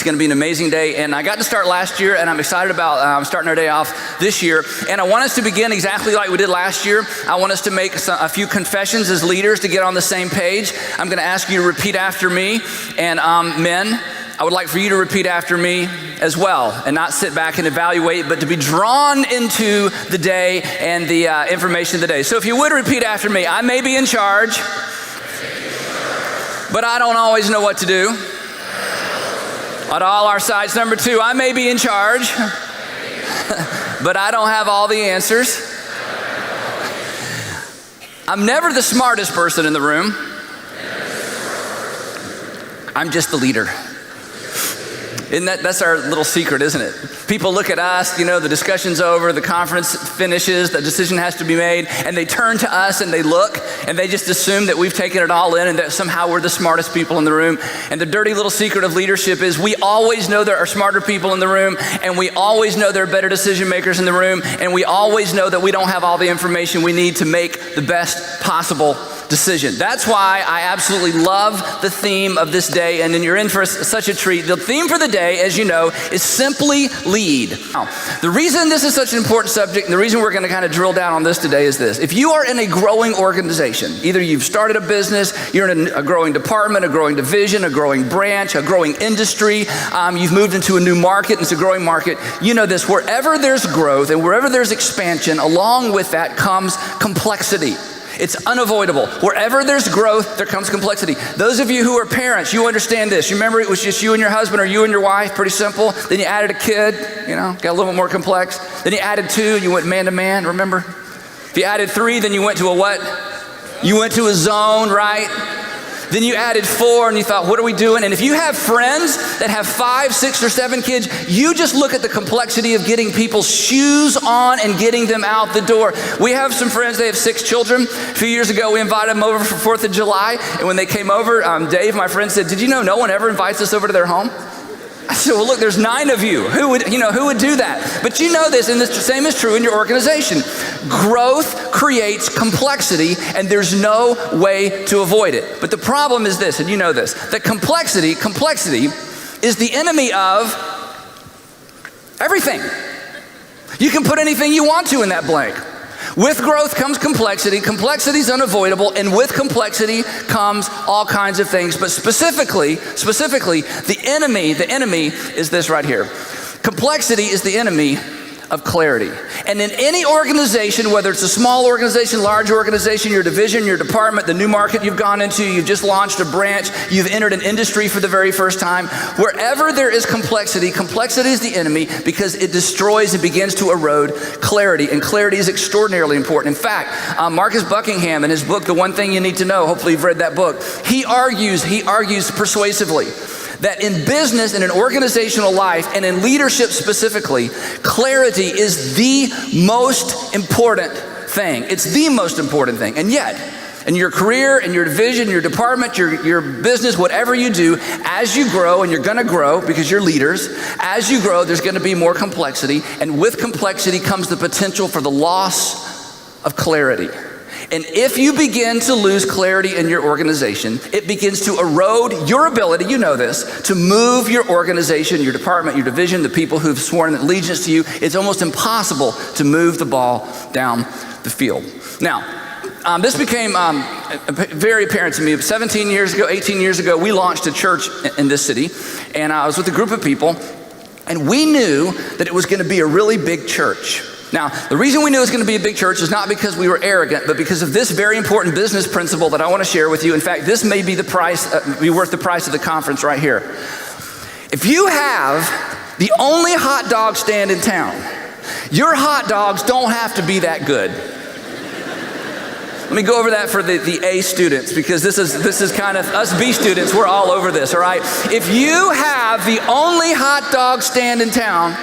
going to be an amazing day. And I got to start last year, and I'm excited about starting our day off this year. And I want us to begin exactly like we did last year. I want us to make a few confessions as leaders to get on the same page. I'm going to ask you to repeat after me. And men, I would like for you to repeat after me as well, and not sit back and evaluate, but to be drawn into the day and the information of the day. So if you would repeat after me. I may be in charge, but I don't always know what to do. On all our sides. Number 2, I may be in charge, but I don't have all the answers. I'm never the smartest person in the room. I'm just the leader. That's our little secret, isn't it? People look at us, the discussion's over, the conference finishes, the decision has to be made, and they turn to us and they look, and they just assume that we've taken it all in and that somehow we're the smartest people in the room. And the dirty little secret of leadership is we always know there are smarter people in the room, and we always know there are better decision makers in the room, and we always know that we don't have all the information we need to make the best possible decision. That's why I absolutely love the theme of this day, and then you're in for such a treat. The theme for the day, as you know, is simply lead. Now, the reason this is such an important subject, and the reason we're going to kind of drill down on this today is this. If you are in a growing organization, either you've started a business, you're in a growing department, a growing division, a growing branch, a growing industry, you've moved into a new market, and it's a growing market, you know this, wherever there's growth and wherever there's expansion, along with that comes complexity. It's unavoidable. Wherever there's growth, there comes complexity. Those of you who are parents, you understand this. You remember it was just you and your husband or you and your wife, pretty simple. Then you added a kid, got a little bit more complex. Then you added 2, you went man to man, remember? If you added 3, then you went to a what? You went to a zone, right? Then you added 4 and you thought, what are we doing? And if you have friends that have 5, 6, or 7 kids, you just look at the complexity of getting people's shoes on and getting them out the door. We have some friends, they have 6 children. A few years ago, we invited them over for 4th of July. And when they came over, Dave, my friend, said, did you know no one ever invites us over to their home? I said, well, look, there's 9 of you. Who would do that? But you know this, and the same is true in your organization. Growth creates complexity, and there's no way to avoid it. But the problem is this, and you know this, that complexity is the enemy of everything. You can put anything you want to in that blank. With growth comes complexity. Complexity is unavoidable, and with complexity comes all kinds of things. But specifically, the enemy is this right here. Complexity is the enemy of clarity. And in any organization, whether it's a small organization, large organization, your division, your department, the new market you've gone into, you've just launched a branch, you've entered an industry for the very first time, wherever there is complexity is the enemy because it destroys and begins to erode clarity. And clarity is extraordinarily important. In fact, Marcus Buckingham in his book, The One Thing You Need to Know, hopefully you've read that book, he argues persuasively that in business and in organizational life and in leadership specifically, clarity is the most important thing. It's the most important thing. And yet, in your career, in your division, your department, your business, whatever you do, as you grow, and you're gonna grow because you're leaders, as you grow, there's gonna be more complexity. And with complexity comes the potential for the loss of clarity. And if you begin to lose clarity in your organization, it begins to erode your ability, you know this, to move your organization, your department, your division, the people who've sworn allegiance to you. It's almost impossible to move the ball down the field. Now, this became very apparent to me. 17 years ago, 18 years ago, we launched a church in this city, and I was with a group of people, and we knew that it was going to be a really big church. Now, the reason we knew it was going to be a big church is not because we were arrogant, but because of this very important business principle that I want to share with you. In fact, this may be be worth the price of the conference right here. If you have the only hot dog stand in town, your hot dogs don't have to be that good. Let me go over that for the A students, because this is kind of us B students, we're all over this, all right? If you have the only hot dog stand in town,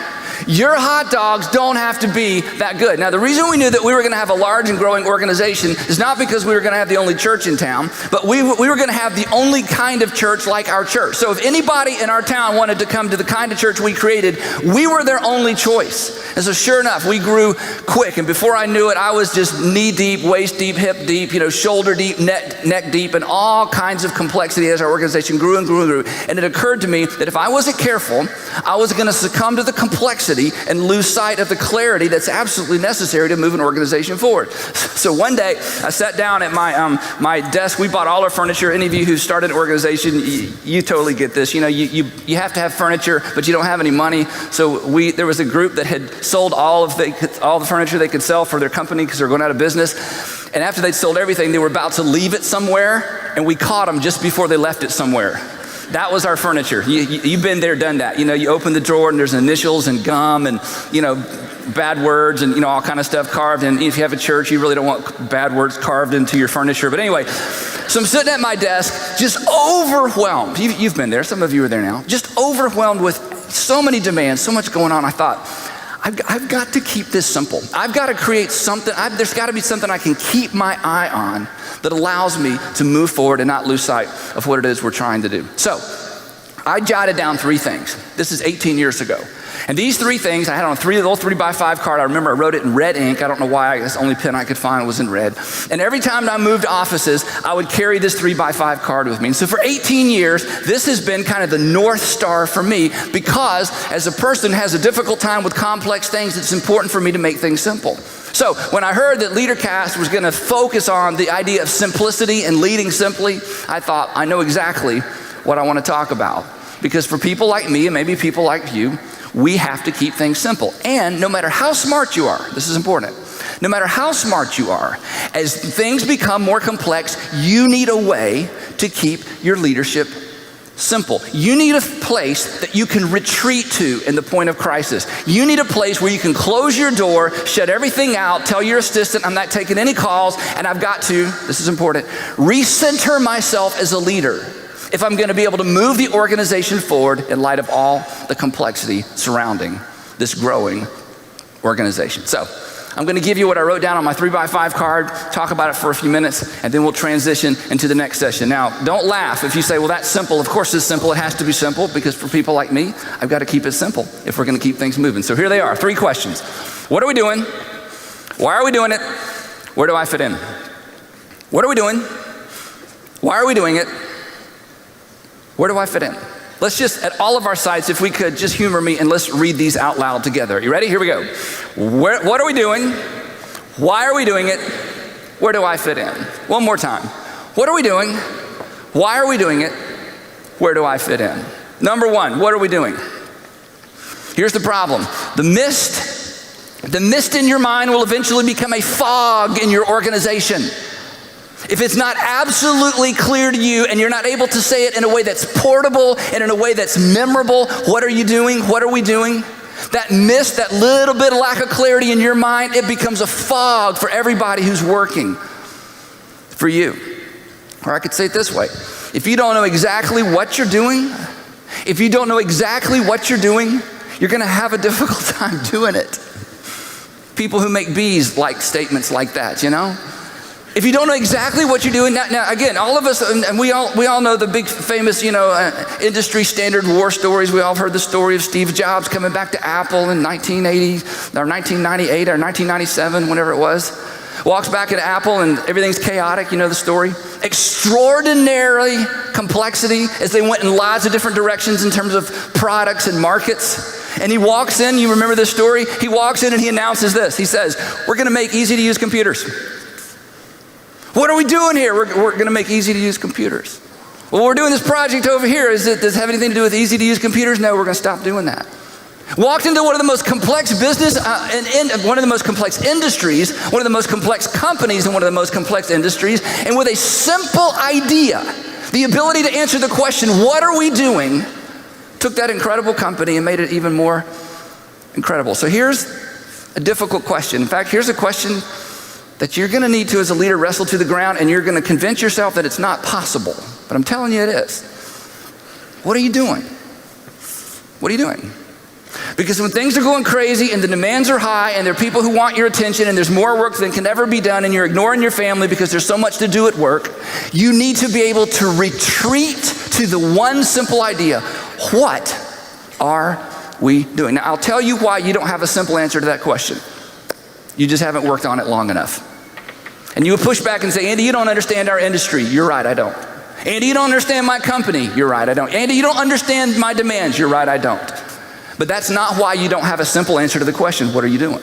Your hot dogs don't have to be that good. Now, the reason we knew that we were going to have a large and growing organization is not because we were going to have the only church in town, but we were going to have the only kind of church like our church. So if anybody in our town wanted to come to the kind of church we created, we were their only choice. And so sure enough, we grew quick. And before I knew it, I was just knee deep, waist deep, hip deep, shoulder deep, neck deep, and all kinds of complexity as our organization grew and grew and grew. And it occurred to me that if I wasn't careful, I was going to succumb to the complexity and lose sight of the clarity that's absolutely necessary to move an organization forward. So one day, I sat down at my desk. We bought all our furniture. Any of you who started an organization, you totally get this. You have to have furniture, but you don't have any money. So there was a group that had sold all the furniture they could sell for their company because they're going out of business. And after they'd sold everything, they were about to leave it somewhere, and we caught them just before they left it somewhere. That was our furniture. You've been there, done that. You open the drawer and there's initials and gum and, bad words and, all kind of stuff carved. And if you have a church, you really don't want bad words carved into your furniture. But anyway, so I'm sitting at my desk, just overwhelmed. You've been there. Some of you are there now. Just overwhelmed with so many demands, so much going on. I thought, I've got to keep this simple. I've got to create something. There's got to be something I can keep my eye on that allows me to move forward and not lose sight of what it is we're trying to do. So I jotted down 3 things. This is 18 years ago. And these 3 things, I had on a little 3x5 card. I remember I wrote it in red ink. I don't know why. That's the only pen I could find was in red. And every time I moved offices, I would carry this 3x5 card with me. And so for 18 years, this has been kind of the North Star for me, because as a person who has a difficult time with complex things, it's important for me to make things simple. So when I heard that Leadercast was going to focus on the idea of simplicity and leading simply, I thought, I know exactly what I want to talk about. Because for people like me and maybe people like you, we have to keep things simple. And no matter how smart you are, this is important, no matter how smart you are, as things become more complex, you need a way to keep your leadership simple. You need a place that you can retreat to in the point of crisis. You need a place where you can close your door, shut everything out, tell your assistant, I'm not taking any calls, and I've got to, this is important, recenter myself as a leader if I'm going to be able to move the organization forward in light of all the complexity surrounding this growing organization. So I'm going to give you what I wrote down on my 3x5 card, talk about it for a few minutes, and then we'll transition into the next session. Now, don't laugh if you say, well, that's simple. Of course it's simple. It has to be simple, because for people like me, I've got to keep it simple if we're going to keep things moving. So here they are, 3 questions. What are we doing? Why are we doing it? Where do I fit in? What are we doing? Why are we doing it? Where do I fit in? Let's just, at all of our sites, if we could, just humor me and let's read these out loud together. You ready? Here we go. What are we doing? Why are we doing it? Where do I fit in? One more time. What are we doing? Why are we doing it? Where do I fit in? Number 1, what are we doing? Here's the problem. The mist in your mind will eventually become a fog in your organization. If it's not absolutely clear to you and you're not able to say it in a way that's portable and in a way that's memorable, what are you doing? What are we doing? That mist, that little bit of lack of clarity in your mind, it becomes a fog for everybody who's working for you. Or I could say it this way. If you don't know exactly what you're doing, you're going to have a difficult time doing it. People who make bees like statements like that, If you don't know exactly what you're doing, now again, all of us, and we all know the big famous, industry standard war stories. We all have heard the story of Steve Jobs coming back to Apple in 1980 or 1998 or 1997, whenever it was. Walks back at Apple and everything's chaotic, you know the story. Extraordinary complexity as they went in lots of different directions in terms of products and markets. And he walks in, you remember this story? He walks in and he announces this. He says, we're going to make easy to use computers. What are we doing here? We're going to make easy to use computers. Well, we're doing this project over here. Does it have anything to do with easy to use computers? No, we're going to stop doing that. Walked into one of the most complex business, one of the most complex industries, one of the most complex companies in one of the most complex industries, and with a simple idea, the ability to answer the question, what are we doing, took that incredible company and made it even more incredible. So here's a difficult question. In fact, here's a question that you're going to need to, as a leader, wrestle to the ground, and you're going to convince yourself that it's not possible. But I'm telling you it is. What are you doing? What are you doing? Because when things are going crazy and the demands are high and there are people who want your attention and there's more work than can ever be done and you're ignoring your family because there's so much to do at work, you need to be able to retreat to the one simple idea: what are we doing? Now, I'll tell you why you don't have a simple answer to that question. You just haven't worked on it long enough. And you would push back and say, Andy, you don't understand our industry. You're right, I don't. Andy, you don't understand my company. You're right, I don't. Andy, you don't understand my demands. You're right, I don't. But that's not why you don't have a simple answer to the question, what are you doing?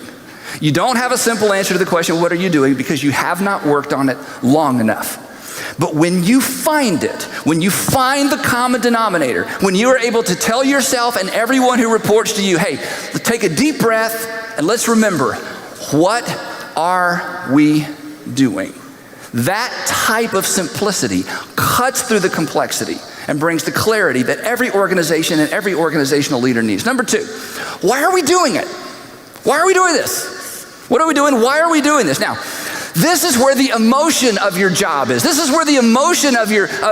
You don't have a simple answer to the question, what are you doing? Because you have not worked on it long enough. But when you find it, when you find the common denominator, when you are able to tell yourself and everyone who reports to you, hey, take a deep breath and let's remember, what are we doing? That type of simplicity cuts through the complexity and brings the clarity that every organization and every organizational leader needs. Number two, why are we doing it? Why are we doing this? What are we doing? Why are we doing this? Now, this is where the emotion of your job is. This is where the emotion of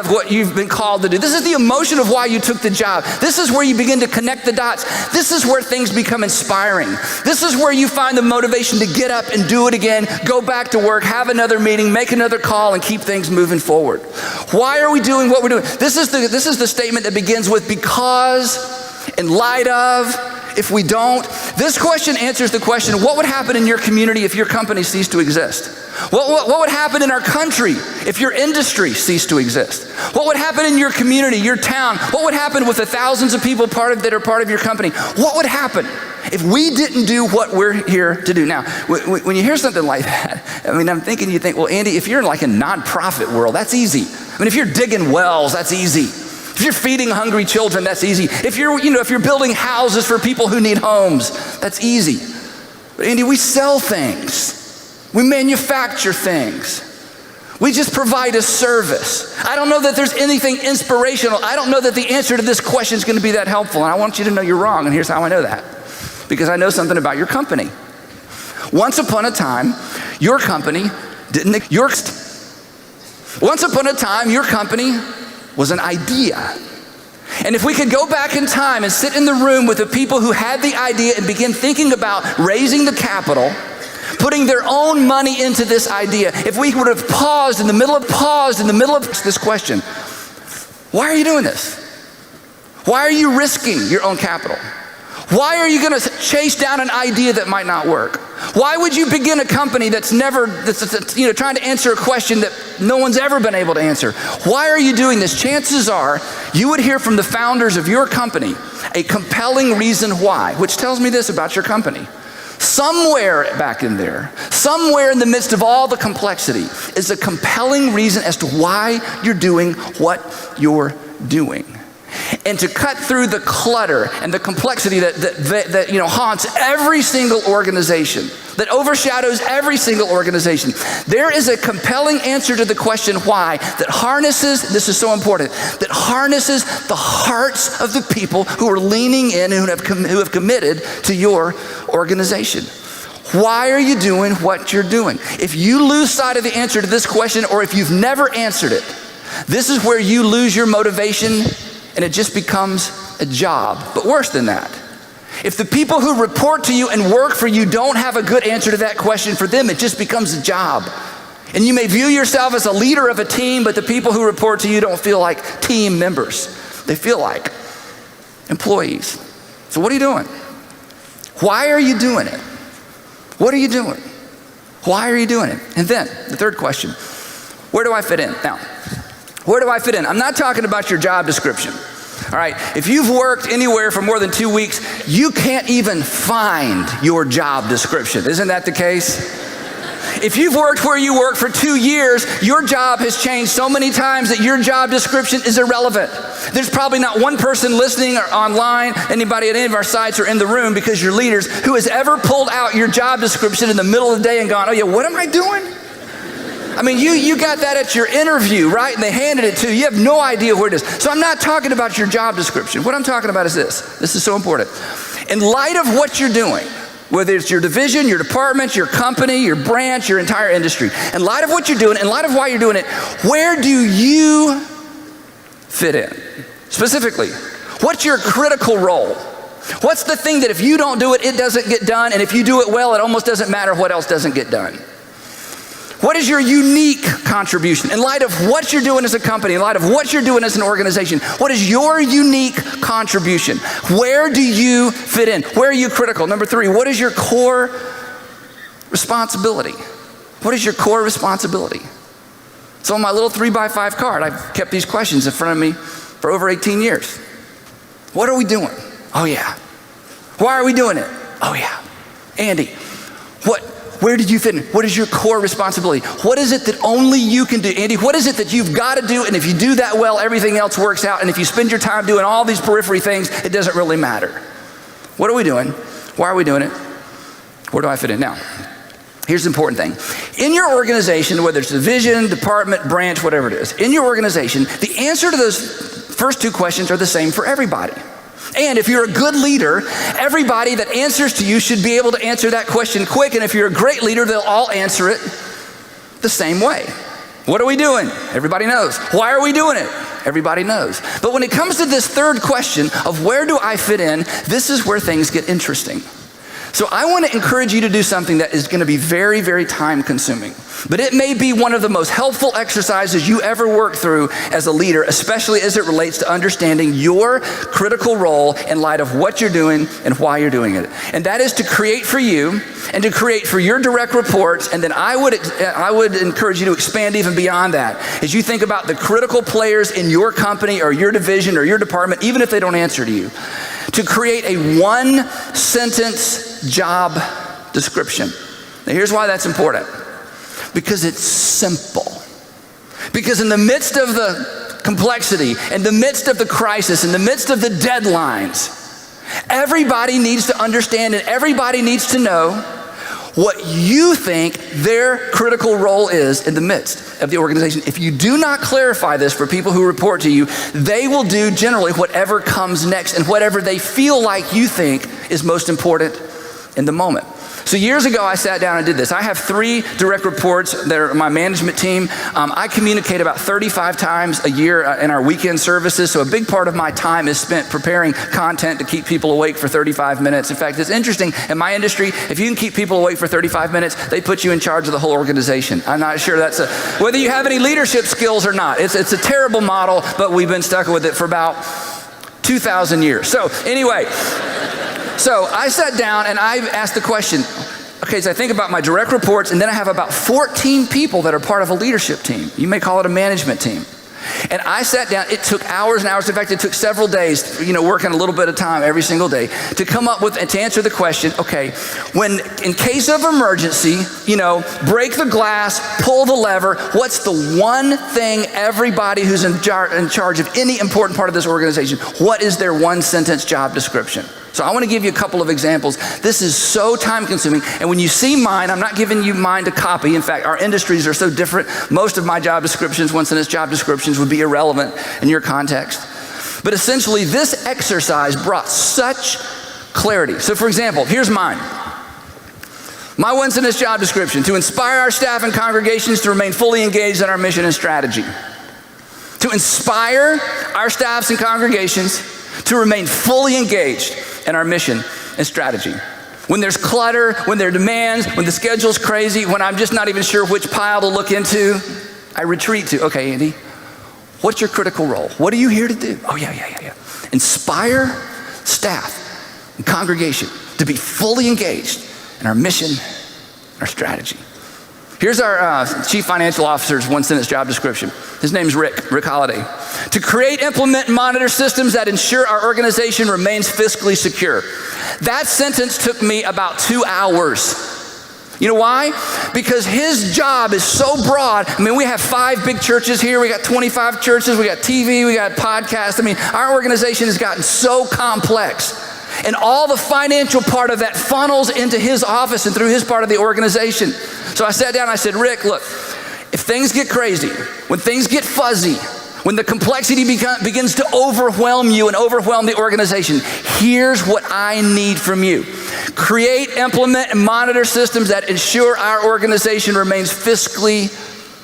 what you've been called to do. This is the emotion of why you took the job. This is where you begin to connect the dots. This is where things become inspiring. This is where you find the motivation to get up and do it again, go back to work, have another meeting, make another call, and keep things moving forward. Why are we doing what we're doing? This is the statement that begins with because, in light of, if we don't. This question answers the question, what would happen in your community if your company ceased to exist? What would happen in our country if your industry ceased to exist? What would happen in your community, your town? What would happen with the thousands of people that are part of your company? What would happen if we didn't do what we're here to do? Now, when you hear something like that, I mean, you think, well, Andy, if you're in like a nonprofit world, that's easy. I mean, if you're digging wells, that's easy. If you're feeding hungry children, that's easy. If you're building houses for people who need homes, that's easy. But Andy, we sell things. We manufacture things. We just provide a service. I don't know that there's anything inspirational. I don't know that the answer to this question is going to be that helpful. And I want you to know you're wrong. And here's how I know that. Because I know something about your company. Once upon a time, your company Once upon a time, your company was an idea. And if we could go back in time and sit in the room with the people who had the idea and begin thinking about raising the capital, putting their own money into this idea, if we would have paused in the middle of this question, why are you doing this? Why are you risking your own capital? Why are you going to chase down an idea that might not work? Why would you begin a company that's trying to answer a question that no one's ever been able to answer? Why are you doing this? Chances are you would hear from the founders of your company a compelling reason why, which tells me this about your company. Somewhere back in there, somewhere in the midst of all the complexity is a compelling reason as to why you're doing what you're doing. And to cut through the clutter and the complexity that haunts every single organization, that overshadows every single organization, there is a compelling answer to the question why that harnesses, this is so important, that harnesses the hearts of the people who are leaning in and who have committed to your organization. Why are you doing what you're doing? If you lose sight of the answer to this question, or if you've never answered it, this is where you lose your motivation and it just becomes a job. But worse than that, if the people who report to you and work for you don't have a good answer to that question, for them it just becomes a job. And you may view yourself as a leader of a team, but the people who report to you don't feel like team members. They feel like employees. So what are you doing? Why are you doing it? What are you doing? Why are you doing it? And then the third question, where do I fit in? Now, where do I fit in? I'm not talking about your job description. All right, if you've worked anywhere for more than 2 weeks, you can't even find your job description. Isn't that the case? If you've worked where you work for 2 years, your job has changed so many times that your job description is irrelevant. There's probably not one person listening or online, anybody at any of our sites or in the room because you're leaders, who has ever pulled out your job description in the middle of the day and gone, oh yeah, what am I doing? I mean, you got that at your interview, right? And they handed it to you. You have no idea where it is. So I'm not talking about your job description. What I'm talking about is this. This is so important. In light of what you're doing, whether it's your division, your department, your company, your branch, your entire industry, in light of what you're doing, in light of why you're doing it, where do you fit in? Specifically, what's your critical role? What's the thing that if you don't do it, it doesn't get done, and if you do it well, it almost doesn't matter what else doesn't get done? What is your unique contribution? In light of what you're doing as a company, in light of what you're doing as an organization, what is your unique contribution? Where do you fit in? Where are you critical? Number 3, what is your core responsibility? What is your core responsibility? So on my little 3x5 card, I've kept these questions in front of me for over 18 years. What are we doing? Oh yeah. Why are we doing it? Oh yeah. Andy, where did you fit in? What is your core responsibility? What is it that only you can do? Andy, what is it that you've got to do? And if you do that well, everything else works out. And if you spend your time doing all these periphery things, it doesn't really matter. What are we doing? Why are we doing it? Where do I fit in? Now, here's the important thing. In your organization, whether it's division, department, branch, whatever it is, in your organization, the answer to those first 2 questions are the same for everybody. And if you're a good leader, everybody that answers to you should be able to answer that question quick. And if you're a great leader, they'll all answer it the same way. What are we doing? Everybody knows. Why are we doing it? Everybody knows. But when it comes to this third question of where do I fit in, this is where things get interesting. So I want to encourage you to do something that is going to be very, very time consuming. But it may be one of the most helpful exercises you ever work through as a leader, especially as it relates to understanding your critical role in light of what you're doing and why you're doing it. And that is to create for you and to create for your direct reports. And then I would encourage you to expand even beyond that. As you think about the critical players in your company or your division or your department, even if they don't answer to you, to create a 1-sentence job description. Now here's why that's important. Because it's simple. Because in the midst of the complexity, in the midst of the crisis, in the midst of the deadlines, everybody needs to understand and everybody needs to know what you think their critical role is in the midst of the organization. If you do not clarify this for people who report to you, they will do generally whatever comes next and whatever they feel like you think is most important in the moment. So years ago, I sat down and did this. I have 3 direct reports that are my management team. I communicate about 35 times a year in our weekend services. So a big part of my time is spent preparing content to keep people awake for 35 minutes. In fact, it's interesting. In my industry, if you can keep people awake for 35 minutes, they put you in charge of the whole organization. I'm not sure whether you have any leadership skills or not. It's a terrible model, but we've been stuck with it for about 2,000 years. So anyway, so I sat down and I asked the question, okay, so I think about my direct reports, and then I have about 14 people that are part of a leadership team. You may call it a management team. And I sat down, it took hours and hours. In fact, it took several days, working a little bit of time every single day to come up with and to answer the question, okay, when in case of emergency, break the glass, pull the lever, what's the one thing everybody who's in charge of any important part of this organization, what is their 1-sentence job description? So I want to give you a couple of examples. This is so time consuming. And when you see mine, I'm not giving you mine to copy. In fact, our industries are so different. Most of my job descriptions, 1-sentence job descriptions, would be irrelevant in your context. But essentially, this exercise brought such clarity. So for example, here's mine. My 1-sentence job description: to inspire our staff and congregations to remain fully engaged in our mission and strategy. To inspire our staffs and congregations to remain fully engaged in our mission and strategy. When there's clutter, when there are demands, when the schedule's crazy, when I'm just not even sure which pile to look into, I retreat to, okay, Andy, what's your critical role? What are you here to do? Oh, yeah. Inspire staff and congregation to be fully engaged in our mission, our strategy. Here's our chief financial officer's 1-sentence job description. His name's Rick Holiday. To create, implement, and monitor systems that ensure our organization remains fiscally secure. That sentence took me about 2 hours. You know why? Because his job is so broad. I mean, we have 5 big churches here. We got 25 churches. We got TV. We got podcasts. I mean, our organization has gotten so complex. And all the financial part of that funnels into his office and through his part of the organization. So I sat down and I said, Rick, look, if things get crazy, when things get fuzzy, when the complexity begins to overwhelm you and overwhelm the organization, here's what I need from you. Create, implement, and monitor systems that ensure our organization remains fiscally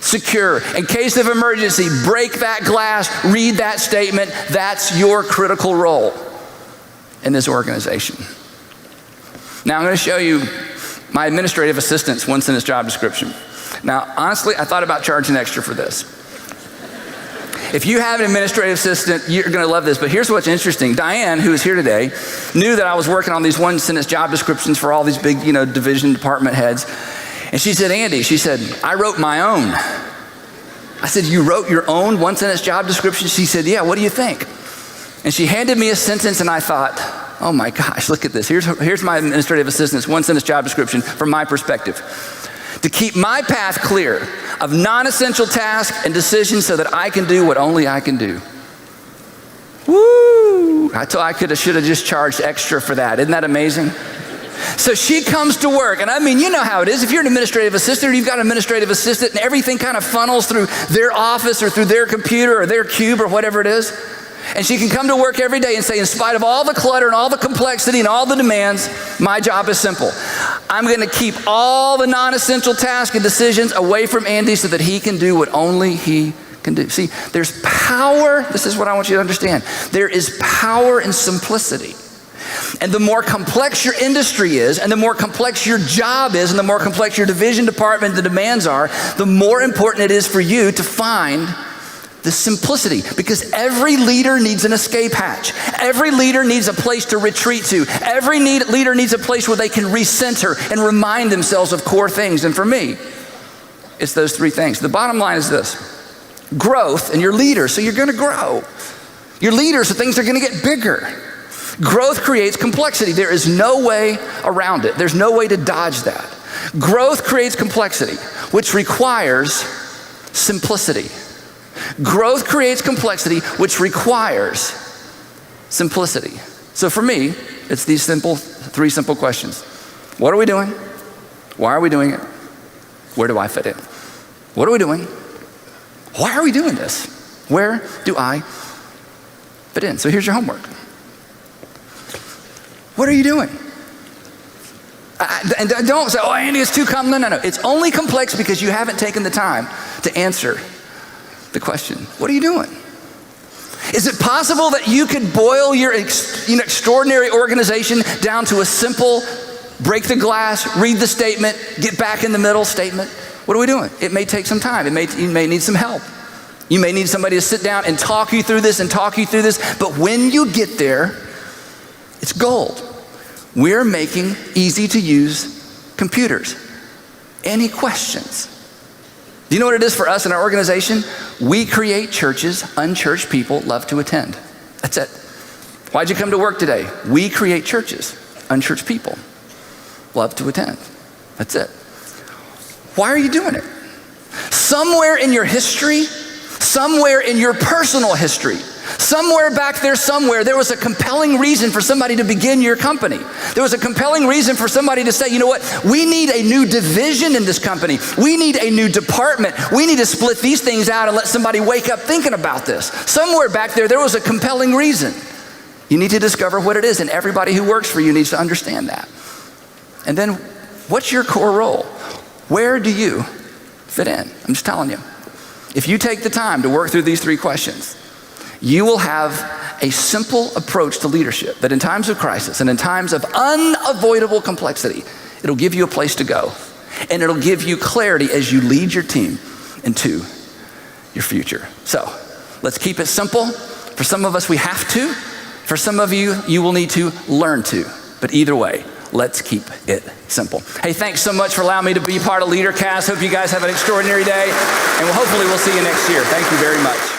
secure. In case of emergency, break that glass, read that statement. That's your critical role. in this organization. Now I'm going to show you my administrative assistant's one-sentence job description. Now, honestly, I thought about charging extra for this. If you have an administrative assistant, you're going to love this, but here's what's interesting. Diane, who is here today, knew that I was working on these one-sentence job descriptions for all these big, division department heads. And she said, Andy, she said, I wrote my own. I said, you wrote your own one-sentence job description? She said, yeah, what do you think? And she handed me a sentence, and I thought, oh my gosh, look at this. Here's my administrative assistant's one-sentence job description from my perspective. To keep my path clear of non-essential tasks and decisions so that I can do what only I can do. Woo! I thought I should have just charged extra for that. Isn't that amazing? So she comes to work, and I mean, you know how it is. If you're an administrative assistant, or you've got an administrative assistant, and everything kind of funnels through their office or through their computer or their cube or whatever it is. And she can come to work every day and say, in spite of all the clutter and all the complexity and all the demands, my job is simple. I'm going to keep all the non-essential tasks and decisions away from Andy so that he can do what only he can do. See, there's power. This is what I want you to understand. There is power in simplicity. And the more complex your industry is, and the more complex your job is, and the more complex your division, department, the demands are, the more important it is for you to find the simplicity, because every leader needs an escape hatch. Every leader needs a place to retreat to. Every leader needs a place where they can recenter and remind themselves of core things. And for me, it's those three things. The bottom line is this: growth, and you're leaders, so you're going to grow. You're leaders, so things are going to get bigger. Growth creates complexity. There is no way around it. There's no way to dodge that. Growth creates complexity, which requires simplicity. Growth creates complexity, which requires simplicity. So for me, it's these three simple questions. What are we doing? Why are we doing it? Where do I fit in? What are we doing? Why are we doing this? Where do I fit in? So here's your homework. What are you doing? And don't say, oh, Andy, it's too complex. No. It's only complex because you haven't taken the time to answer the question. What are you doing? Is it possible that you could boil your extraordinary organization down to a simple break the glass, read the statement, get back in the middle statement? What are we doing? It may take some time. You may need some help. You may need somebody to sit down and talk you through this. But when you get there, it's gold. We're making easy to use computers. Any questions? Do you know what it is for us in our organization? We create churches unchurched people love to attend. That's it. Why'd you come to work today? We create churches unchurched people love to attend. That's it. Why are you doing it? Somewhere in your history, somewhere in your personal history, somewhere back there somewhere, there was a compelling reason for somebody to begin your company. There was a compelling reason for somebody to say, you know what, we need a new division in this company. We need a new department. We need to split these things out and let somebody wake up thinking about this. Somewhere back there, there was a compelling reason. You need to discover what it is, and everybody who works for you needs to understand that. And then, what's your core role? Where do you fit in? I'm just telling you. If you take the time to work through these three questions, you will have a simple approach to leadership that in times of crisis and in times of unavoidable complexity, it'll give you a place to go. And it'll give you clarity as you lead your team into your future. So let's keep it simple. For some of us, we have to. For some of you, you will need to learn to. But either way, let's keep it simple. Hey, thanks so much for allowing me to be part of Leadercast. Hope you guys have an extraordinary day. And hopefully we'll see you next year. Thank you very much.